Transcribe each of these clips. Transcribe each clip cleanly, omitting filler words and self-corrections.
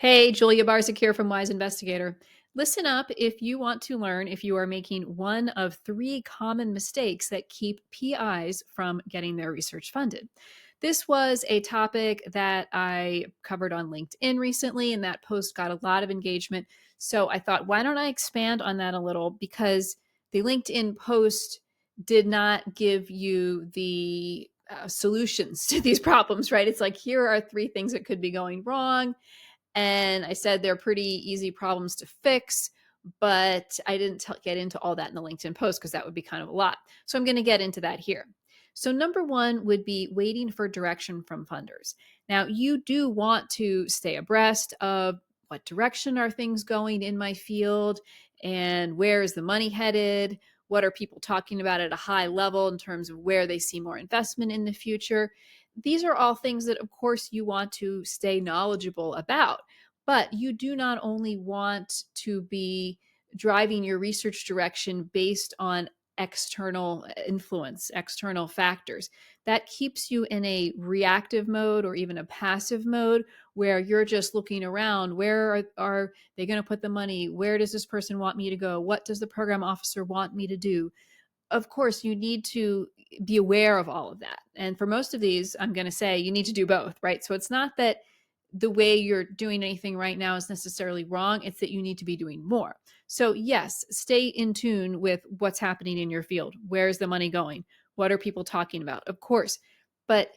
Hey, Julia Barzyk here from Wise Investigator. Listen up if you want to learn if you are making one of three common mistakes that keep PIs from getting their research funded. This was a topic that I covered on LinkedIn recently, and that post got a lot of engagement. So I thought, why don't I expand on that a little? Because the LinkedIn post did not give you the solutions to these problems, right? It's like, here are three things that could be going wrong, and I said they're pretty easy problems to fix, but I didn't get into all that in the LinkedIn post because that would be kind of a lot. So I'm going to get into that here. So number one would be waiting for direction from funders. Now, you do want to stay abreast of what direction are things going in my field, and where is the money headed? What are people talking about at a high level in terms of where they see more investment in the future? These are all things that, of course, you want to stay knowledgeable about. But you do not only want to be driving your research direction based on external influence, external factors. That keeps you in a reactive mode or even a passive mode where you're just looking around. Where are they going to put the money? Where does this person want me to go? What does the program officer want me to do? Of course, you need to be aware of all of that. And for most of these, I'm going to say you need to do both, right? So it's not that the way you're doing anything right now is necessarily wrong. It's that you need to be doing more. So yes, stay in tune with what's happening in your field. Where's the money going? What are people talking about? Of course. But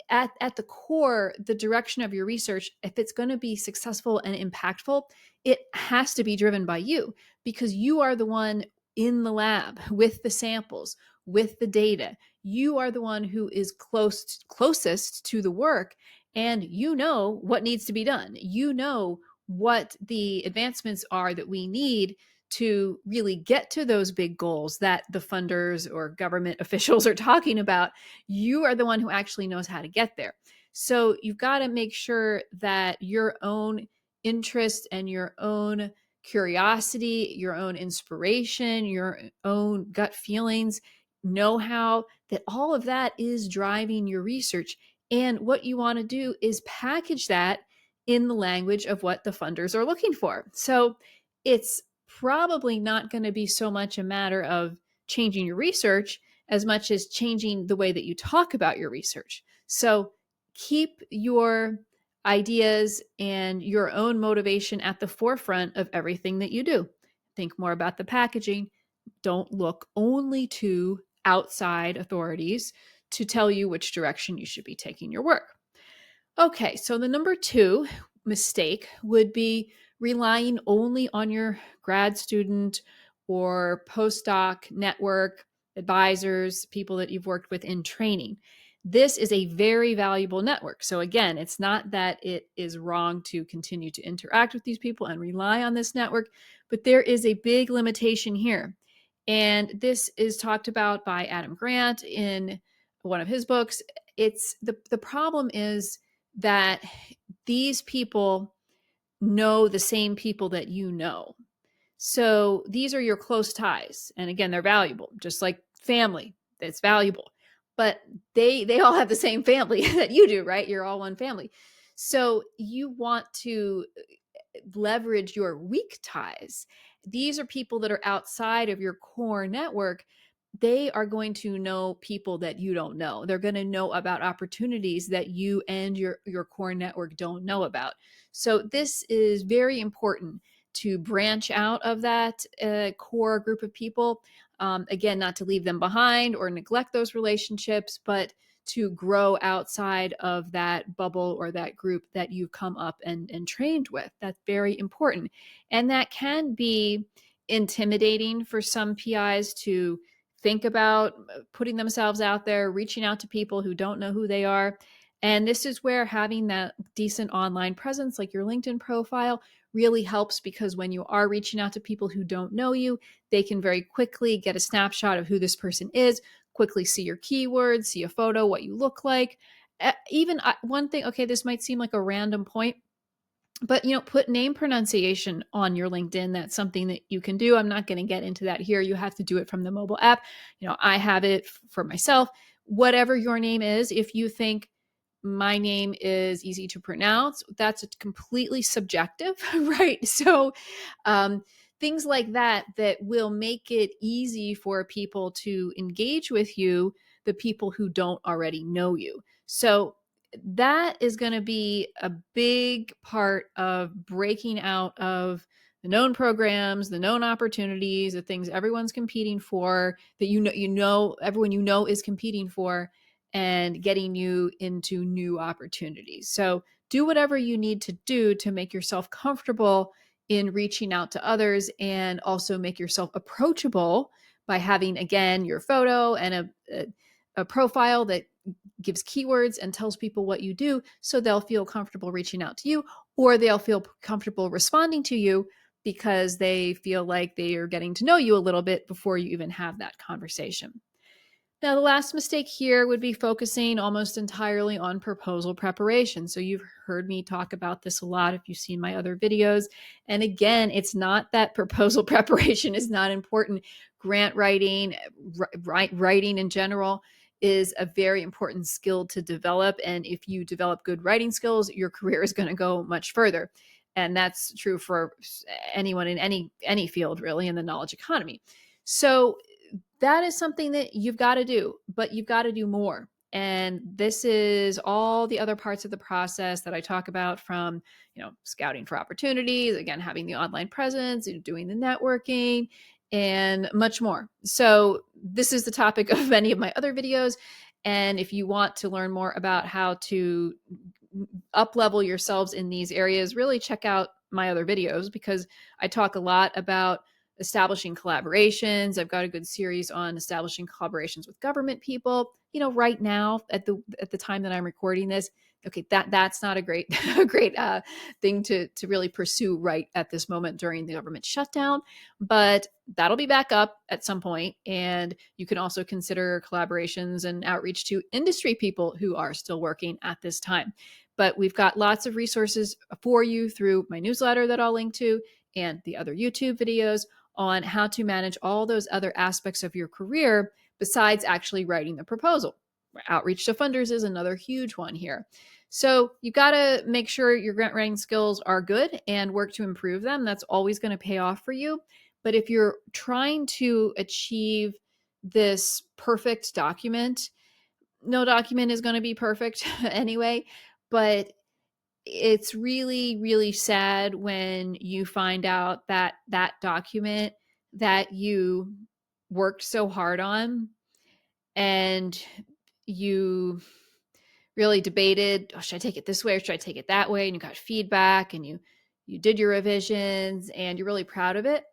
at the core, the direction of your research, if it's going to be successful and impactful, it has to be driven by you, because you are the one in the lab with the samples, with the data. You are the one who is closest to the work, and you know what needs to be done. You know what the advancements are that we need to really get to those big goals that the funders or government officials are talking about. You are the one who actually knows how to get there. So you've got to make sure that your own interest and your own curiosity, your own inspiration, your own gut feelings, know-how, that all of that is driving your research. And what you want to do is package that in the language of what the funders are looking for. So it's probably not going to be so much a matter of changing your research as much as changing the way that you talk about your research. So keep your ideas and your own motivation at the forefront of everything that you do. Think more about the packaging. Don't look only to outside authorities to tell you which direction you should be taking your work. Okay, so the number two mistake would be relying only on your grad student or postdoc network, advisors, people that you've worked with in training. This is a very valuable network. So again, it's not that it is wrong to continue to interact with these people and rely on this network, but there is a big limitation here. And this is talked about by Adam Grant in one of his books. It's the problem is that these people know the same people that you know. So these are your close ties. And again, they're valuable, just like family, that's valuable. But they all have the same family that you do, right? You're all one family. So you want to leverage your weak ties. These are people that are outside of your core network. They are going to know people that you don't know. They're going to know about opportunities that you and your core network don't know about. So this is very important, to branch out of that core group of people. Again, not to leave them behind or neglect those relationships, but to grow outside of that bubble or that group that you've come up and trained with. That's very important. And that can be intimidating for some PIs to think about putting themselves out there, reaching out to people who don't know who they are. And this is where having that decent online presence, like your LinkedIn profile, really helps, because when you are reaching out to people who don't know you, they can very quickly get a snapshot of who this person is, quickly see your keywords, see a photo, what you look like. Even one thing, okay, this might seem like a random point, but put name pronunciation on your LinkedIn. That's something that you can do. I'm not going to get into that here. You have to do it from the mobile app. I have it for myself. Whatever your name is, if you think my name is easy to pronounce. That's completely subjective, right? So um, things like that that will make it easy for people to engage with you, the people who don't already know you. So that is going to be a big part of breaking out of the known programs, the known opportunities, the things everyone's competing for, that everyone is competing for, and getting you into new opportunities. So do whatever you need to do to make yourself comfortable in reaching out to others, and also make yourself approachable by having, again, your photo and a profile that gives keywords and tells people what you do, so they'll feel comfortable reaching out to you, or they'll feel comfortable responding to you because they feel like they are getting to know you a little bit before you even have that conversation. Now, the last mistake here would be focusing almost entirely on proposal preparation. So you've heard me talk about this a lot if you've seen my other videos. And again, it's not that proposal preparation is not important. Grant writing, writing in general, is a very important skill to develop. And if you develop good writing skills, your career is going to go much further. And that's true for anyone in any field, really, in the knowledge economy. So that is something that you've got to do, but you've got to do more. And this is all the other parts of the process that I talk about, from, scouting for opportunities, again, having the online presence, doing the networking, and much more. So this is the topic of many of my other videos. And if you want to learn more about how to up level yourselves in these areas, really check out my other videos, because I talk a lot about establishing collaborations. I've got a good series on establishing collaborations with government people. Right now at the time that I'm recording this, okay, that's not a great thing to really pursue right at this moment during the government shutdown, but that'll be back up at some point. And you can also consider collaborations and outreach to industry people who are still working at this time. But we've got lots of resources for you through my newsletter that I'll link to, and the other YouTube videos on how to manage all those other aspects of your career besides actually writing the proposal. Outreach to funders is another huge one here. So you got to make sure your grant writing skills are good and work to improve them. That's always going to pay off for you. But if you're trying to achieve this perfect document, no document is going to be perfect anyway, but it's really, really sad when you find out that that document that you worked so hard on, and you really debated, oh, should I take it this way or should I take it that way? And you got feedback, and you did your revisions, and you're really proud of it.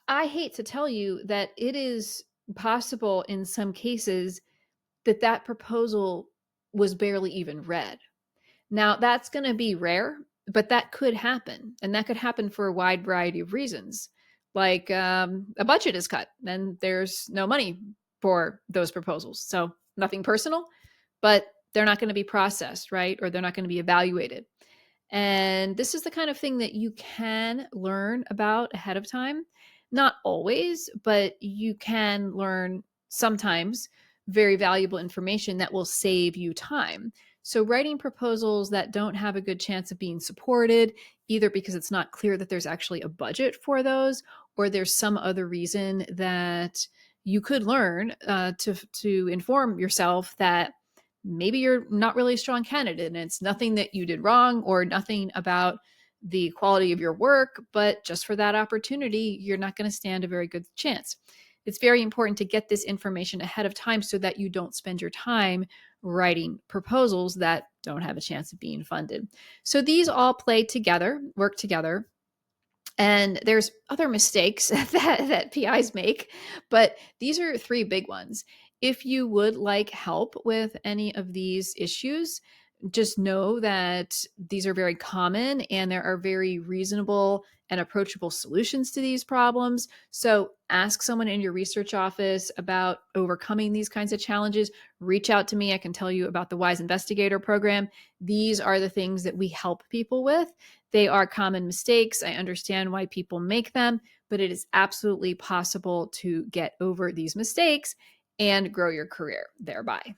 I hate to tell you that it is possible in some cases that that proposal was barely even read. Now, that's going to be rare, but that could happen. And that could happen for a wide variety of reasons. Like a budget is cut, and there's no money for those proposals. So nothing personal, but they're not going to be processed, right? Or they're not going to be evaluated. And this is the kind of thing that you can learn about ahead of time. Not always, but you can learn sometimes very valuable information that will save you time. So writing proposals that don't have a good chance of being supported, either because it's not clear that there's actually a budget for those, or there's some other reason that you could learn to inform yourself that maybe you're not really a strong candidate, and it's nothing that you did wrong or nothing about the quality of your work, but just for that opportunity, you're not going to stand a very good chance. It's very important to get this information ahead of time so that you don't spend your time writing proposals that don't have a chance of being funded. So these all play together, work together. And there's other mistakes that PIs make, but these are three big ones. If you would like help with any of these issues, just know that these are very common, and there are very reasonable and approachable solutions to these problems. So ask someone in your research office about overcoming these kinds of challenges. Reach out to me. I can tell you about the Wise Investigator program. These are the things that we help people with. They are common mistakes. I understand why people make them, but it is absolutely possible to get over these mistakes and grow your career thereby.